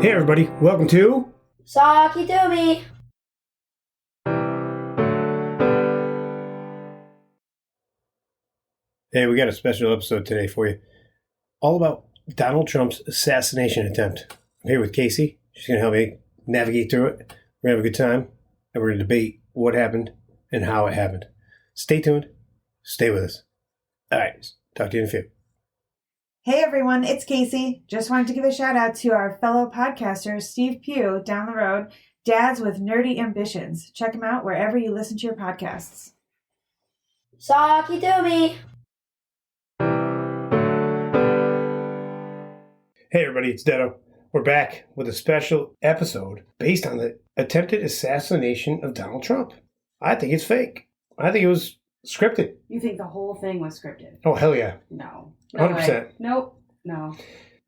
Hey everybody, welcome to Saki Doomy. Hey, we got a special episode today for you. All about Donald Trump's assassination attempt. I'm here with Casey. She's going to help me navigate through it. We're going to have a good time, and we're going to debate what happened and how it happened. Stay tuned. Stay with us. All right, talk to you in a few. Hey everyone, it's Casey. Just wanted to give a shout out to our fellow podcaster, Steve Pugh, down the road, Dads with Nerdy Ambitions. Check him out wherever you listen to your podcasts. Saki Doomy. Hey everybody, it's Dedo. We're back with a special episode based on the attempted assassination of Donald Trump. I think it's fake. I think it was scripted. You think the whole thing was scripted? Oh, hell yeah. No. 100%. Way. Nope. No.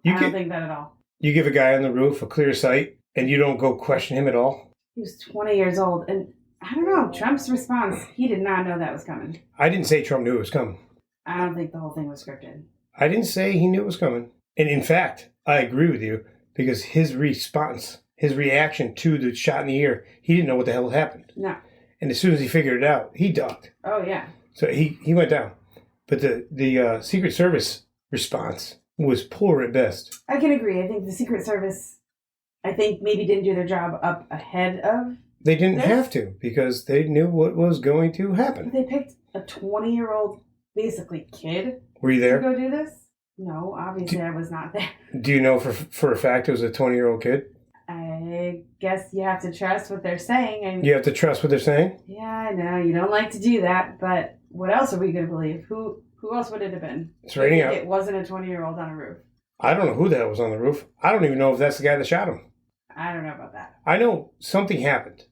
I don't think that at all. You give a guy on the roof a clear sight, and you don't go question him at all? He was 20 years old, and I don't know, Trump's response, he did not know that was coming. I didn't say Trump knew it was coming. I don't think the whole thing was scripted. I didn't say he knew it was coming. And in fact, I agree with you, because his response, his reaction to the shot in the ear, he didn't know what the hell happened. No. And as soon as he figured it out, he ducked. Oh, yeah. So he went down. But the Secret Service response was poor at best. I can agree. I think the Secret Service, maybe didn't do their job up ahead of They didn't this. have to, because they knew what was going to happen. They picked a 20-year-old, basically, kid Were you there? to go do this. No, obviously I was not there. Do you know for a fact it was a 20-year-old kid? I guess you have to trust what they're saying. And You have to trust what they're saying? yeah, I know. You don't like to do that, but what else are we going to believe? Who else would it have been? It's raining if out. It wasn't a 20-year-old on a roof. I don't know who the hell was on the roof. I don't even know if that's the guy that shot him. I don't know about that. I know something happened.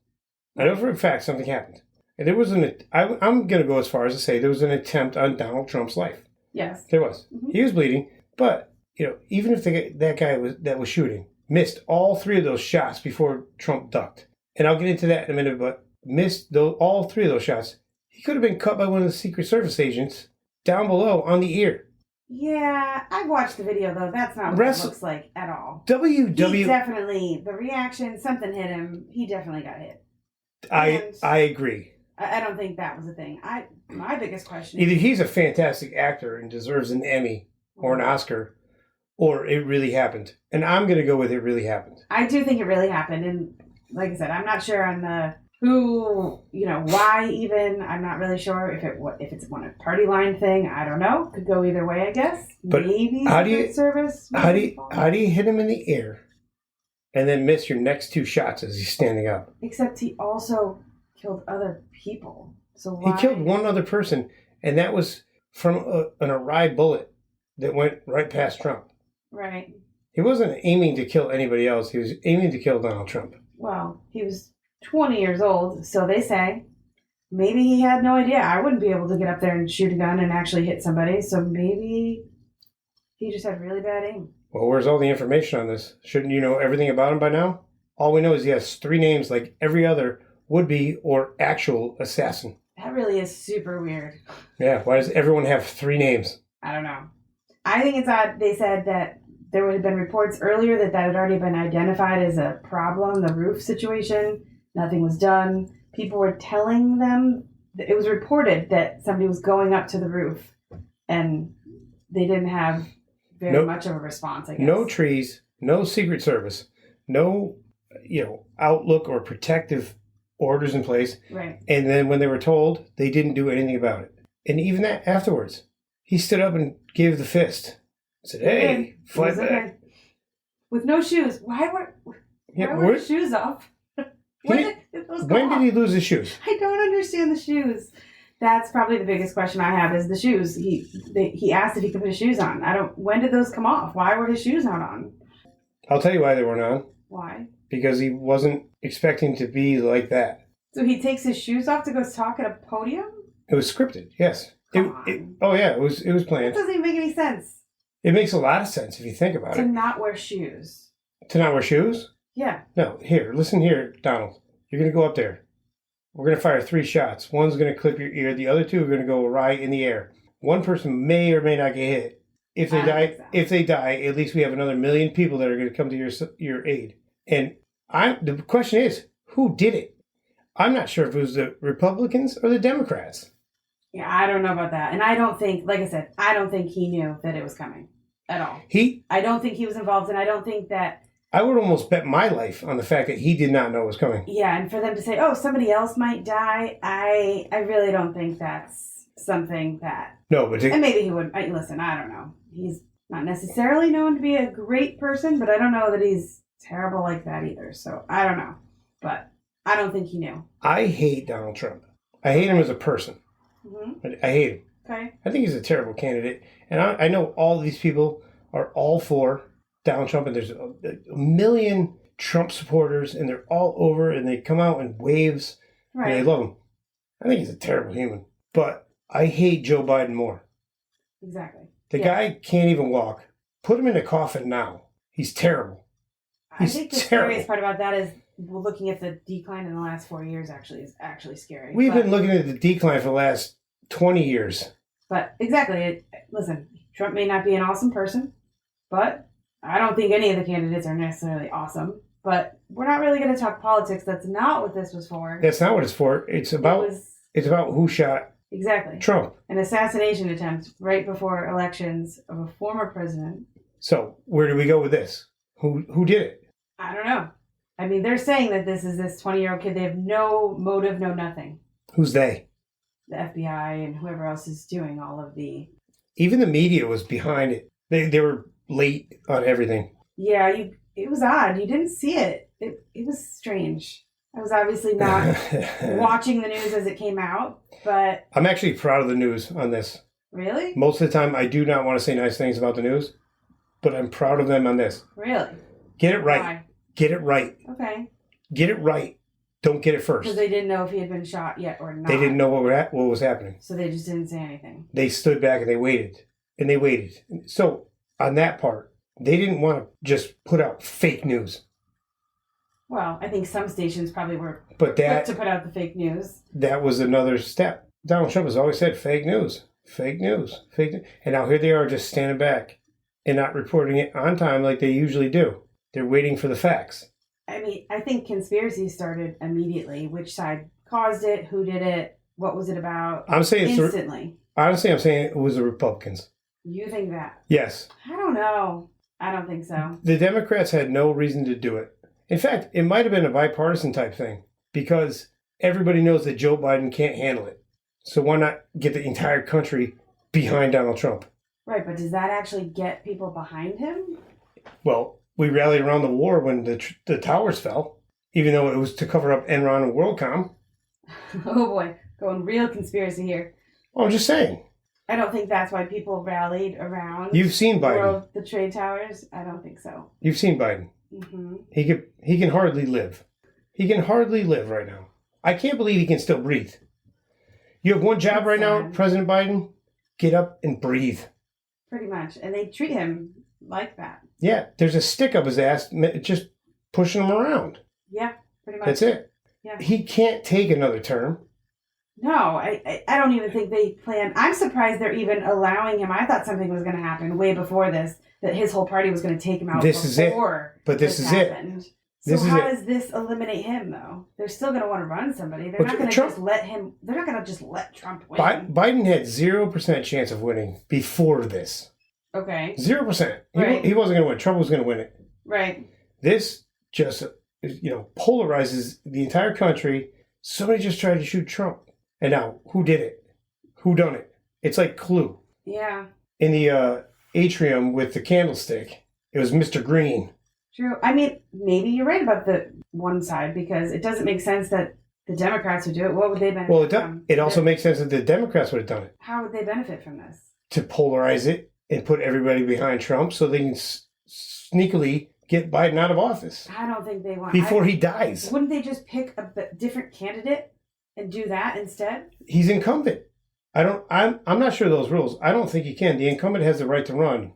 I know for a fact something happened. And there was I'm going to go as far as to say there was an attempt on Donald Trump's life. Yes. There was. Mm-hmm. He was bleeding. But, even if that guy that was shooting missed all three of those shots before Trump ducked. And I'll get into that in a minute, but missed all three of those shots. He could have been cut by one of the Secret Service agents down below on the ear. Yeah, I've watched the video, though. That's not what it looks like at all. He definitely, the reaction, something hit him. He definitely got hit. I agree. I don't think that was a thing. My biggest question Either he's a fantastic actor and deserves an Emmy or an Oscar, or it really happened. And I'm going to go with it really happened. I do think it really happened. And like I said, I'm not sure on the who, why even. I'm not really sure if it's one party line thing. I don't know. Could go either way, I guess. But maybe Secret Service. How do you hit him in the ear and then miss your next two shots as he's standing up? Except he also killed other people. So why? He killed one other person, and that was from an awry bullet that went right past Trump. Right. He wasn't aiming to kill anybody else. He was aiming to kill Donald Trump. Well, he was 20 years old, so they say. Maybe he had no idea. I wouldn't be able to get up there and shoot a gun and actually hit somebody, so maybe he just had really bad aim. Well, where's all the information on this? Shouldn't you know everything about him by now? All we know is he has three names like every other would-be or actual assassin. That really is super weird. Yeah, why does everyone have three names? I don't know. I think it's odd. They said that there would have been reports earlier that had already been identified as a problem, the roof situation. Nothing was done. People were telling them, it was reported that somebody was going up to the roof and they didn't have very much of a response, I guess. No trees, no Secret Service, no, outlook or protective orders in place. Right. And then when they were told, they didn't do anything about it. And even that afterwards, he stood up and gave the fist. Said, hey, fight back. With no shoes. Why were his shoes off? When did he lose his shoes? I don't understand the shoes. That's probably the biggest question I have is the shoes. He asked if he could put his shoes on. When did those come off? Why were his shoes not on? I'll tell you why they weren't on. Why? Because he wasn't expecting to be like that. So he takes his shoes off to go talk at a podium? It was scripted, yes. It was planned. That doesn't even make any sense. It makes a lot of sense if you think about it. To not wear shoes. To not wear shoes? Yeah. No, listen here, Donald. You're going to go up there. We're going to fire 3 shots. One's going to clip your ear. The other 2 are going to go right in the air. One person may or may not get hit. If they die, at least we have another 1 million people that are going to come to your aid. And the question is, who did it? I'm not sure if it was the Republicans or the Democrats. Yeah, I don't know about that. And I don't think, like I said, I don't think he knew that it was coming at all. I don't think he was involved, and I don't think that... I would almost bet my life on the fact that he did not know it was coming. Yeah, and for them to say, oh, somebody else might die, I really don't think that's something that... No, but... And maybe he would... Listen, I don't know. He's not necessarily known to be a great person, but I don't know that he's terrible like that either. So, I don't know. But I don't think he knew. I hate Donald Trump. I hate him as a person. Mm-hmm. I hate him. Okay. I think he's a terrible candidate. And I know all these people are all for Donald Trump, and there's a million Trump supporters, and they're all over, and they come out in waves, and they love him. I think he's a terrible human. But I hate Joe Biden more. Exactly. The guy can't even walk. Put him in a coffin now. He's terrible. He's I think the terrible. scariest part about that is looking at the decline in the last 4 years is actually scary. We've been looking at the decline for the last 20 years. But exactly. Listen, Trump may not be an awesome person, but I don't think any of the candidates are necessarily awesome. But we're not really going to talk politics. That's not what this was for. That's not what it's for. It's about who shot Trump. An assassination attempt right before elections of a former president. So where do we go with this? Who did it? I don't know. I mean, they're saying that this is this 20-year-old kid. They have no motive, no nothing. Who's they? The FBI and whoever else is doing all of the... Even the media was behind it. They were late on everything. Yeah, it was odd. You didn't see it. It was strange. I was obviously not watching the news as it came out, but... I'm actually proud of the news on this. Really? Most of the time, I do not want to say nice things about the news, but I'm proud of them on this. Really? Get it right. Why? Get it right. Okay. Get it right. Don't get it first. Because they didn't know if he had been shot yet or not. They didn't know what was happening. So they just didn't say anything. They stood back and they waited. And they waited. So on that part, they didn't want to just put out fake news. Well, I think some stations probably were quick to put out the fake news. That was another step. Donald Trump has always said fake news, fake news, fake news. And now here they are just standing back and not reporting it on time like they usually do. They're waiting for the facts. I mean, I think conspiracy started immediately. Which side caused it? Who did it? What was it about? I'm saying instantly. Honestly, I'm saying it was the Republicans. You think that? Yes. I don't know. I don't think so. The Democrats had no reason to do it. In fact, it might have been a bipartisan type thing because everybody knows that Joe Biden can't handle it. So why not get the entire country behind Donald Trump? Right, but does that actually get people behind him? Well, we rallied around the war when the towers fell, even though it was to cover up Enron and WorldCom. Oh boy, going real conspiracy here. Well, I'm just saying. I don't think that's why people rallied around. You've seen Biden. The trade towers? I don't think so. You've seen Biden. Mm-hmm. He can hardly live. He can hardly live right now. I can't believe he can still breathe. You have one job right now, President Biden. Get up and breathe. Pretty much. And they treat him like that. Yeah, there's a stick up his ass just pushing him around. Yeah, pretty much. That's it. Yeah. He can't take another term. No, I don't even think they plan. I'm surprised they're even allowing him. I thought something was going to happen way before this, that his whole party was going to take him out this is it. But this is happened. it. So how does this eliminate him, though? They're still going to want to run somebody. They're not going to just let him. They're not going to just let Trump win. Biden had 0% chance of winning before this. Okay. 0%. Right. He wasn't going to win. Trump was going to win it. Right. This just, polarizes the entire country. Somebody just tried to shoot Trump. And now, who did it? Who done it? It's like Clue. Yeah. In the atrium with the candlestick, it was Mr. Green. True. I mean, maybe you're right about the one side because it doesn't make sense that the Democrats would do it. What would they benefit from? It also makes sense that the Democrats would have done it. How would they benefit from this? To polarize it and put everybody behind Trump so they can sneakily get Biden out of office. I don't think they want... Before he dies. Wouldn't they just pick a different candidate and do that instead? He's incumbent. I'm not sure of those rules. I don't think he can. The incumbent has the right to run.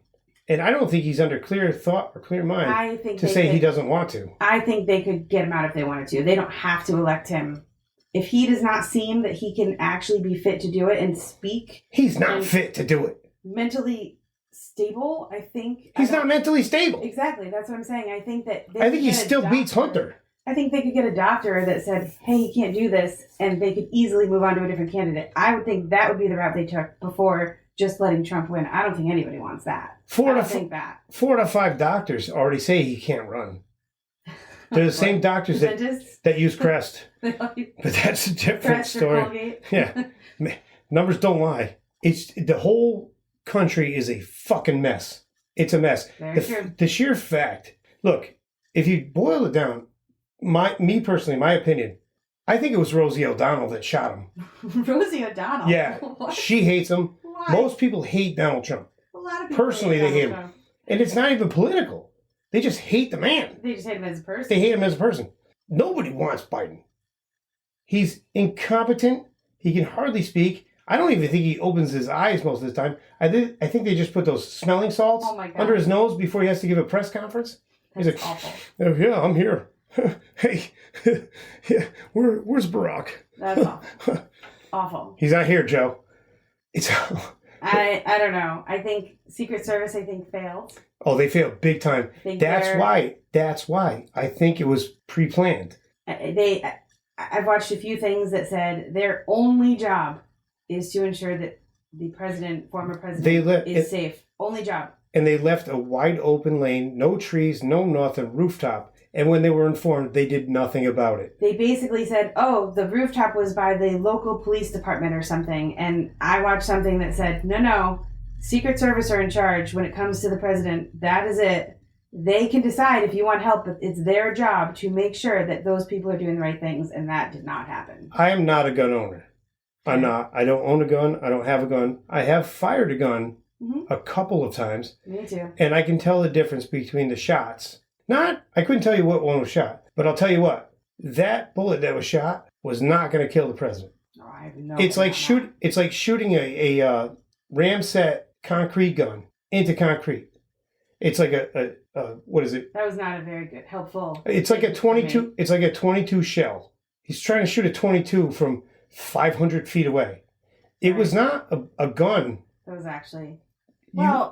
And I don't think he's under clear thought or clear mind to say he doesn't want to. I think they could get him out if they wanted to. They don't have to elect him. If he does not seem that he can actually be fit to do it and speak... He's not fit to do it. Mentally stable. I think He's not mentally stable. Exactly. That's what I'm saying. I think that I think he still beats Hunter. I think they could get a doctor that said, hey, he can't do this, and they could easily move on to a different candidate. I would think that would be the route they took before just letting Trump win. I don't think anybody wants that. Four out of 5 doctors already say he can't run. They're the same doctors that use Crest. But that's a different story. Yeah. Numbers don't lie. The whole country is a fucking mess. It's a mess. The sheer fact. Look, if you boil it down, me personally, my opinion, I think it was Rosie O'Donnell that shot him. Rosie O'Donnell? Yeah. What? She hates him. Why? Most people hate Donald Trump. A lot of people Personally, they hate him. And it's not even political. They just hate the man. They just hate him as a person. They hate him as a person. Nobody wants Biden. He's incompetent. He can hardly speak. I don't even think he opens his eyes most of the time. I think they just put those smelling salts under his nose before he has to give a press conference. That's He's like, awful. Oh, yeah, I'm here. Hey, yeah, where's Barack? That's awful. Awful. He's not here, Joe. It's. I don't know. I think Secret Service, failed. Oh, they failed big time. That's why. I think it was pre-planned. I've watched a few things that said their only job is to ensure that the former president, is safe. Only job. And they left a wide open lane, no trees, no nothing, rooftop. And when they were informed, they did nothing about it. They basically said, oh, the rooftop was by the local police department or something. And I watched something that said, no, Secret Service are in charge when it comes to the president. That is it. They can decide if you want help, but it's their job to make sure that those people are doing the right things. And that did not happen. I am not a gun owner. I'm not. I don't own a gun. I don't have a gun. I have fired a gun a couple of times. Me too. And I can tell the difference between the shots. I couldn't tell you what one was shot, but I'll tell you what, that bullet that was shot was not going to kill the president. Oh, I have no It's like shooting a ramset concrete gun into concrete. It's like a what is it? That was not a very good, helpful. It's like a 22. It's like a 22 shell. He's trying to shoot a 22 from 500 feet away. It was not a gun. That was actually.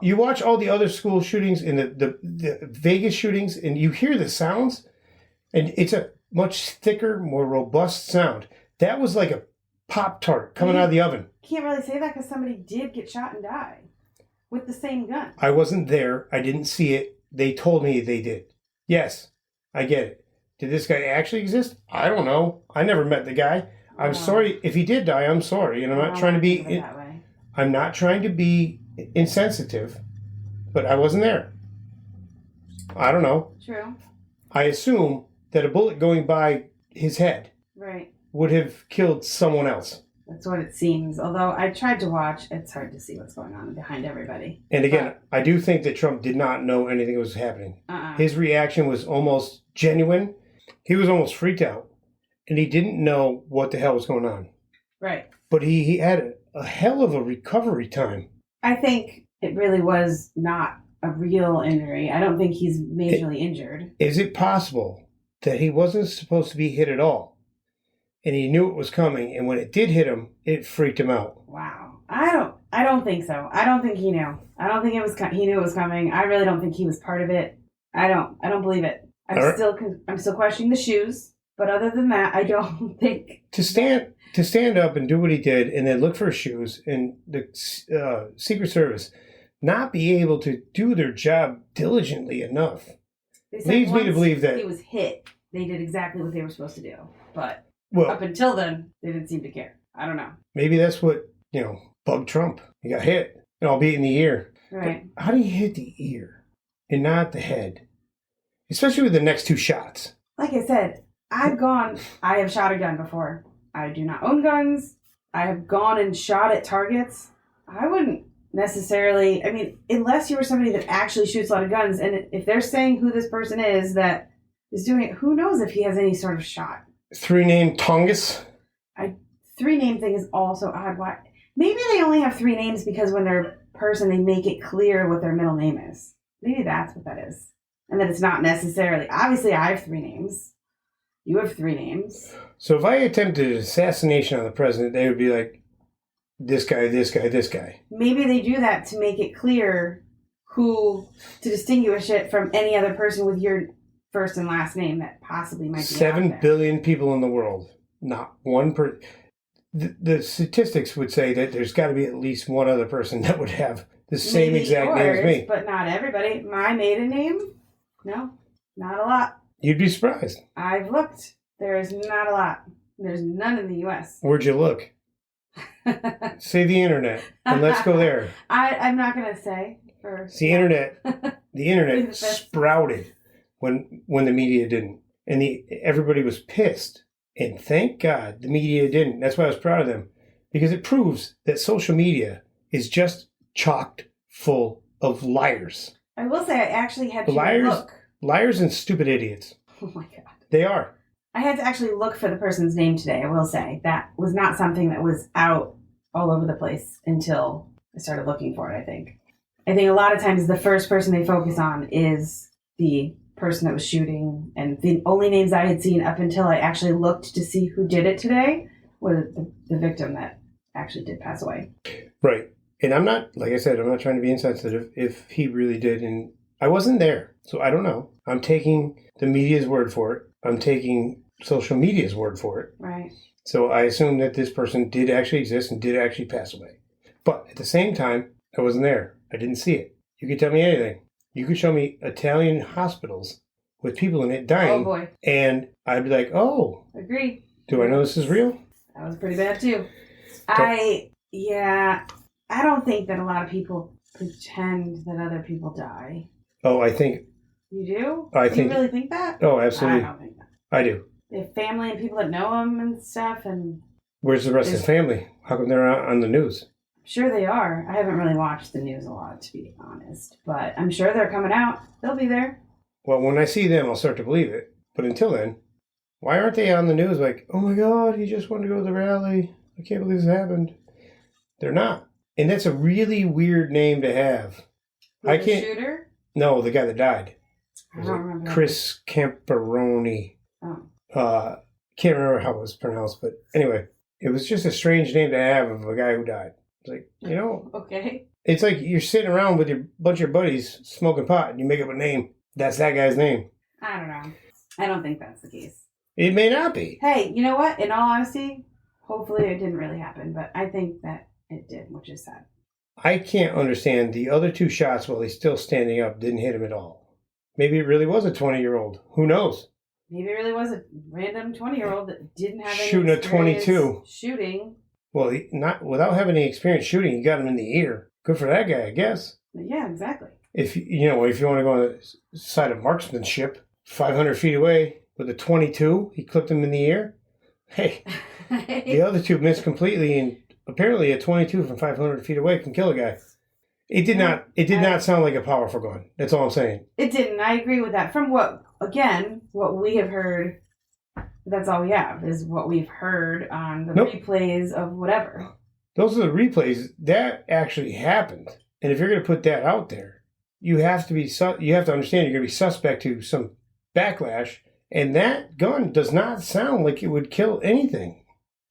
You watch all the other school shootings and the Vegas shootings, and you hear the sounds, and it's a much thicker, more robust sound. That was like a Pop-Tart coming out of the oven. Can't really say that because somebody did get shot and die with the same gun. I wasn't there. I didn't see it. They told me they did. Yes, I get it. Did this guy actually exist? I don't know. I never met the guy. I'm sorry if he did die. I'm sorry, and I'm not trying to be. I'm not trying to be insensitive, but I wasn't there. I don't know. True. I assume that a bullet going by his head would have killed someone else. That's what it seems. Although I tried to watch, it's hard to see what's going on behind everybody. And again, I do think that Trump did not know anything was happening. His reaction was almost genuine. He was almost freaked out, and he didn't know what the hell was going on. Right. But he had a hell of a recovery time. I think it really was not a real injury. I don't think he's majorly injured. Is it possible that he wasn't supposed to be hit at all, and he knew it was coming, and when it did hit him, it freaked him out? Wow. I don't think so. I don't think he knew. I don't think he knew it was coming. I really don't think he was part of it. I don't believe it. I'm still questioning the shoes, but other than that, I don't think to stand up and do what he did, and then look for his shoes, and the Secret Service not be able to do their job diligently enough leads me to believe that he was hit. They did exactly what they were supposed to do, but well, up until then, they didn't seem to care. I don't know. Maybe that's what bugged Trump. He got hit, and albeit in the ear. Right? But how do you hit the ear and not the head? Especially with the next two shots. Like I said, I have shot a gun before. I do not own guns. I have gone and shot at targets. I wouldn't necessarily, unless you were somebody that actually shoots a lot of guns, and if they're saying who this person is that is doing it, who knows if he has any sort of shot. 3-name Tongass? 3-name thing is also odd. Why? Maybe they only have 3 names because when they're a person, they make it clear what their middle name is. Maybe that's what that is. And that it's not necessarily, obviously I have 3 names. You have 3 names. So if I attempted an assassination on the president, they would be like, this guy, this guy, this guy. Maybe they do that to make it clear to distinguish it from any other person with your first and last name that possibly might be 7 billion people in the world. Not one per. The statistics would say that there's got to be at least one other person that would have the same Maybe exact name as me. But not everybody. My maiden name? No, not a lot. You'd be surprised. I've looked. There's not a lot. There's none in the U.S. Where'd you look? Say the internet, and let's go there. I'm not going to say. It's the internet. The internet sprouted when the media didn't, and everybody was pissed. And thank God the media didn't. That's why I was proud of them, because it proves that social media is just chocked full of liars. I will say I actually had to look. Liars and stupid idiots. Oh my God. They are. I had to actually look for the person's name today, I will say. That was not something that was out all over the place until I started looking for it, I think. I think a lot of times the first person they focus on is the person that was shooting, and the only names I had seen up until I actually looked to see who did it today was the victim that actually did pass away. Right. And I'm not, like I said, I'm not trying to be insensitive if he really did, and I wasn't there, so I don't know. I'm taking the media's word for it. I'm taking social media's word for it. Right. So I assume that this person did actually exist and did actually pass away. But at the same time, I wasn't there. I didn't see it. You could tell me anything. You could show me Italian hospitals with people in it dying. Oh, boy. And I'd be like, oh. Agree. Do I know this is real? That was pretty bad, too. I don't think that a lot of people pretend that other people die. Oh, I think. You do? You really think that? Oh, absolutely. I don't think that. I do. They have family and people that know them and stuff. And where's the rest of the family? How come they're not on the news? Sure they are. I haven't really watched the news a lot, to be honest. But I'm sure they're coming out. They'll be there. Well, when I see them, I'll start to believe it. But until then, why aren't they on the news like, oh my God, he just wanted to go to the rally. I can't believe this happened. They're not. And that's a really weird name to have. The shooter? No, the guy that died. I don't remember. Chris Camperoni. Oh. Can't remember how it was pronounced, but anyway, it was just a strange name to have of a guy who died. It's like, Okay. It's like you're sitting around with your bunch of buddies smoking pot and you make up a name. That's that guy's name. I don't know. I don't think that's the case. It may not be. Hey, you know what? In all honesty, hopefully it didn't really happen, but I think that it did, which is sad. I can't understand the other two shots while he's still standing up didn't hit him at all. Maybe it really was a 20-year-old. Who knows? Maybe it really was a random 20-year-old that didn't have any shooting a 22. Shooting. Well, not without having any experience shooting, he got him in the ear. Good for that guy, I guess. Yeah, exactly. If you want to go on the side of marksmanship, 500 feet away with a 22, he clipped him in the ear. Hey, the other two missed completely, and apparently a 22 from 500 feet away can kill a guy. It did not sound like a powerful gun. That's all I'm saying. It didn't. I agree with that. From what we have heard, that's all we have is what we've heard on the replays of whatever. Those are the replays. That actually happened. And if you're going to put that out there, you have to understand you're going to be suspect to some backlash. And that gun does not sound like it would kill anything.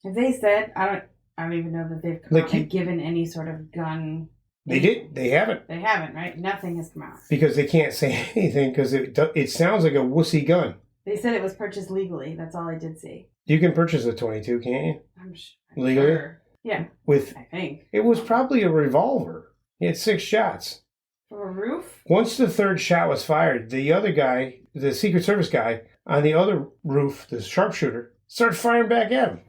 Have they said? I don't even know that they've come out and given any sort of gun. They did. They haven't. They haven't, right? Nothing has come out. Because they can't say anything because it sounds like a wussy gun. They said it was purchased legally. That's all I did see. You can purchase a 22, can't you? I'm legally? Sure. Yeah. I think. It was probably a revolver. He had 6 shots. From a roof? Once the third shot was fired, the other guy, the Secret Service guy, on the other roof, the sharpshooter, started firing back at him.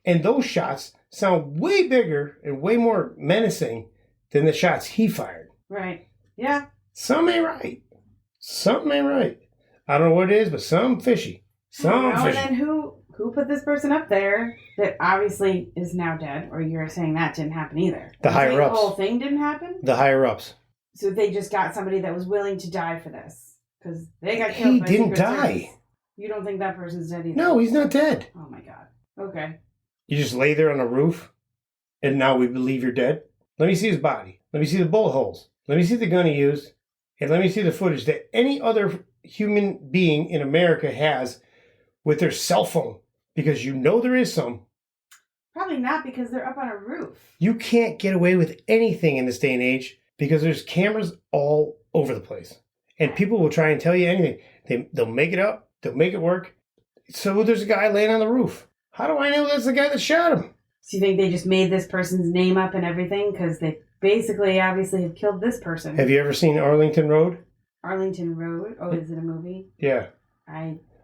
And those shots sound way bigger and way more menacing than the shots he fired. Right. Yeah. Something ain't right. Something ain't right. I don't know what it is, but something fishy. Something fishy. And then who put this person up there that obviously is now dead? Or you're saying that didn't happen either? The higher ups. The whole thing didn't happen? The higher ups. So they just got somebody that was willing to die for this. Because they got killed. He didn't die. You don't think that person's dead either? No, he's not dead. Oh my God. Okay. You just lay there on a roof, and now we believe you're dead? Let me see his body. Let me see the bullet holes. Let me see the gun he used. And let me see the footage that any other human being in America has with their cell phone. Because you know there is some. Probably not, because they're up on a roof. You can't get away with anything in this day and age because there's cameras all over the place. And people will try and tell you anything. They'll make it up. They'll make it work. So there's a guy laying on the roof. How do I know that's the guy that shot him? So you think they just made this person's name up and everything? Because they basically, obviously, have killed this person. Have you ever seen Arlington Road? Arlington Road? Oh, is it a movie? Yeah.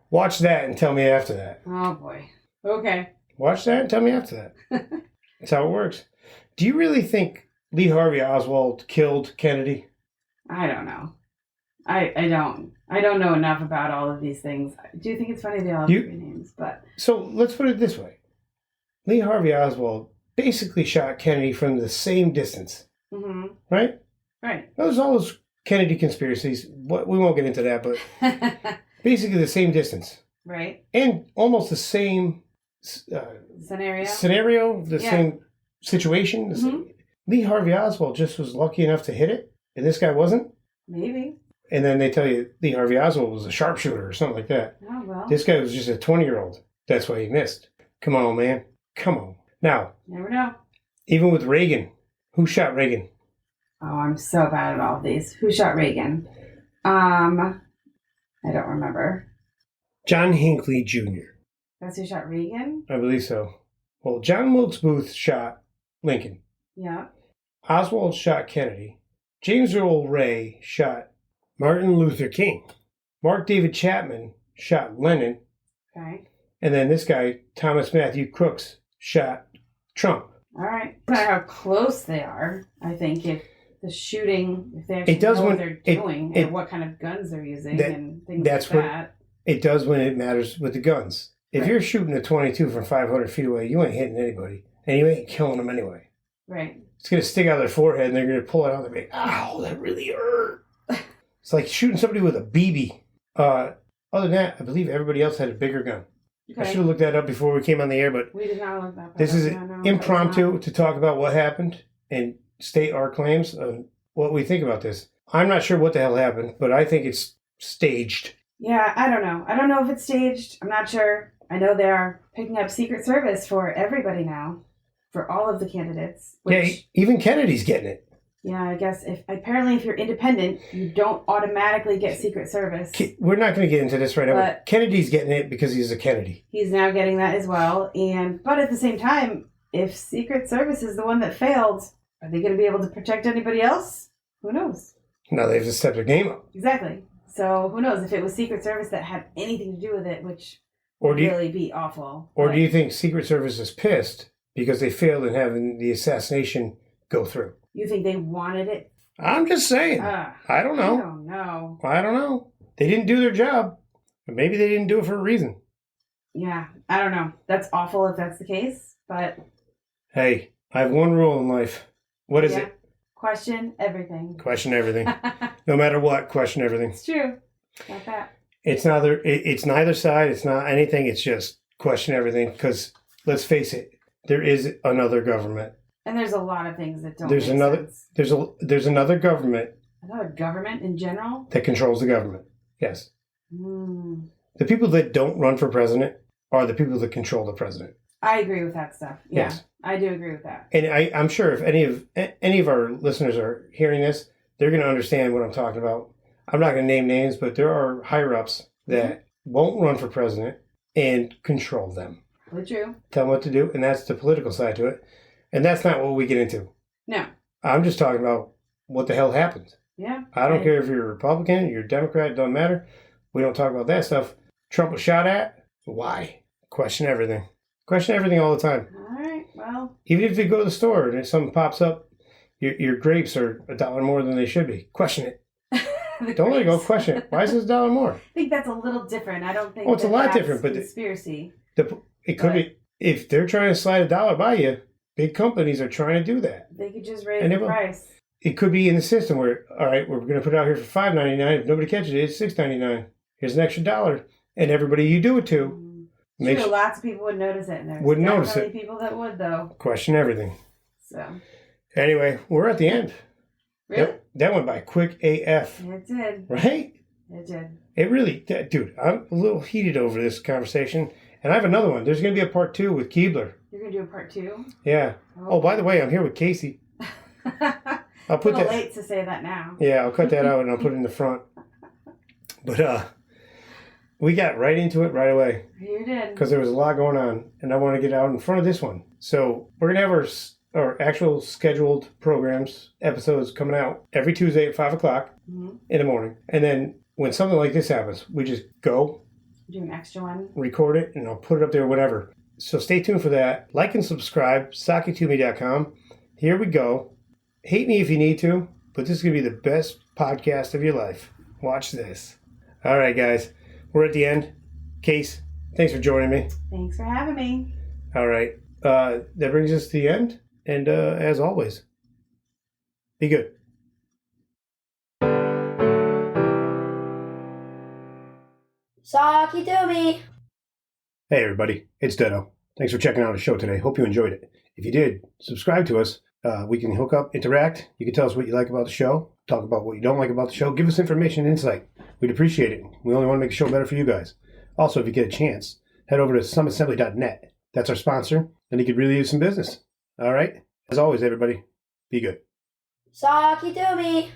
Watch that and tell me after that. Oh, boy. Okay. Watch that and tell me after that. That's how it works. Do you really think Lee Harvey Oswald killed Kennedy? I don't know. I don't know enough about all of these things. I do think it's funny they all have 3 names, but... So let's put it this way. Lee Harvey Oswald basically shot Kennedy from the same distance. Mm-hmm. Right? Right. There's all those Kennedy conspiracies. We won't get into that, but basically the same distance. Right. And almost the same scenario, the same situation. Mm-hmm. Lee Harvey Oswald just was lucky enough to hit it, and this guy wasn't? Maybe. And then they tell you Lee Harvey Oswald was a sharpshooter or something like that. Oh, well. This guy was just a 20-year-old. That's why he missed. Come on, man. Come on. Now, never know. Even with Reagan, who shot Reagan? Oh, I'm so bad at all of these. Who shot Reagan? I don't remember. John Hinckley Jr. That's who shot Reagan? I believe so. Well, John Wilkes Booth shot Lincoln. Yeah. Oswald shot Kennedy. James Earl Ray shot Martin Luther King. Mark David Chapman shot Lenin. Okay. And then this guy, Thomas Matthew Crooks, shot Trump. All right. No matter how close they are, I think if the shooting, if they actually know what they're doing and what kind of guns they're using and things like that. It does when it matters with the guns. If you're shooting a 22 from 500 feet away, you ain't hitting anybody. And you ain't killing them anyway. Right. It's going to stick out their forehead and they're going to pull it out and they're like, ow, that really hurt. It's like shooting somebody with a BB. Other than that, I believe everybody else had a bigger gun. Okay. I should have looked that up before we came on the air, but we did not look that up. This is impromptu to talk about what happened and state our claims on what we think about this. I'm not sure what the hell happened, but I think it's staged. Yeah, I don't know. I don't know if it's staged. I'm not sure. I know they are picking up Secret Service for everybody now, for all of the candidates. Yeah, even Kennedy's getting it. Yeah, I guess if you're independent, you don't automatically get Secret Service. We're not going to get into this right now. But Kennedy's getting it because he's a Kennedy. He's now getting that as well. But at the same time, if Secret Service is the one that failed, are they going to be able to protect anybody else? Who knows? No, they have to step their game up. Exactly. So who knows if it was Secret Service that had anything to do with it, which would really be awful. Or do you think Secret Service is pissed because they failed in having the assassination go through? You think they wanted it? I'm just saying. I don't know. I don't know. They didn't do their job. But maybe they didn't do it for a reason. Yeah, I don't know. That's awful if that's the case, but... Hey, I have one rule in life. What is it? Question everything. Question everything. No matter what, question everything. It's true. Not that. It's neither side. It's not anything. It's just question everything. Because let's face it, there is another government. And there's a lot of things that don't make sense. There's another government. Another government in general? That controls the government. Yes. Mm. The people that don't run for president are the people that control the president. I agree with that stuff. Yeah, yes. I do agree with that. And I'm sure if any of our listeners are hearing this, they're going to understand what I'm talking about. I'm not going to name names, but there are higher-ups that won't run for president and control them. Really true. Tell them what to do, and that's the political side to it. And that's not what we get into. No. I'm just talking about what the hell happened. Yeah. I don't care if you're a Republican, you're a Democrat, it doesn't matter. We don't talk about that stuff. Trump was shot at. Why? Question everything. Question everything all the time. All right, well. Even if you go to the store and if something pops up, your grapes are $1 more than they should be. Question it. Don't let it go. Question it. Why is this $1 more? I think that's a little different. I don't think it's a lot different, but conspiracy. It could be, if they're trying to slide $1 by you, big companies are trying to do that. They could just raise the price. It could be in the system where, all right, we're going to put it out here for $5.99. If nobody catches it, it's $6.99. Here's an extra $1. And everybody you do it to. Sure, lots of people would notice it. And there's wouldn't notice it. People that would, though. Question everything. So. Anyway, we're at the end. Really? That went by quick AF. It did. Right? It did. It really, dude, I'm a little heated over this conversation. And I have another one. There's going to be a part 2 with Keebler. You're going to do a part 2? Yeah. Oh, by the way, I'm here with Casey. I'll put a little that. late to say that now. Yeah, I'll cut that out and I'll put it in the front. But we got right into it right away You did. because there was a lot going on, and I want to get out in front of this one. So we're gonna have our actual scheduled programs episodes coming out every Tuesday at 5:00 Mm-hmm. in the morning, and then when something like this happens, we just go Do an extra one. record it, and I'll put it up there, whatever. So stay tuned for that. Like and subscribe, sakitome.com. Here we go. Hate me if you need to, but this is going to be the best podcast of your life. Watch this. All right, guys. We're at the end. Case, thanks for joining me. Thanks for having me. All right. That brings us to the end. And as always, be good. Saki Doomy. Hey, everybody. It's Dedo. Thanks for checking out the show today. Hope you enjoyed it. If you did, subscribe to us. We can hook up, interact. You can tell us what you like about the show. Talk about what you don't like about the show. Give us information and insight. We'd appreciate it. We only want to make the show better for you guys. Also, if you get a chance, head over to sumassembly.net. That's our sponsor, and you could really use some business. All right? As always, everybody, be good. Saki Doomy.